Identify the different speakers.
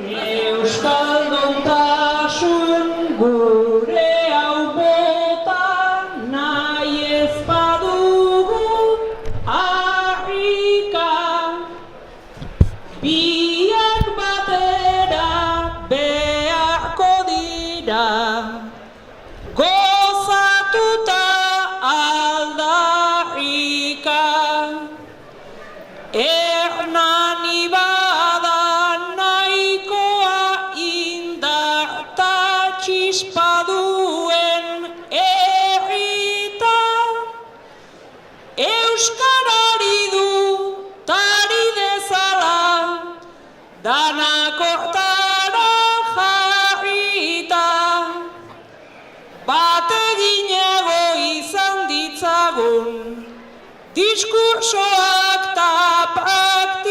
Speaker 1: Euskalduntasun gure hau bota nahi ez badugu harrika. Biak batera beharko dira, gozatuta aldarrika. Hernani bada nahikoa indar ta txispa duen herrita, euskarari du tari dezala, danak hortara jarrita. Bateginago izan ditzagun diskursoak ta praktikak.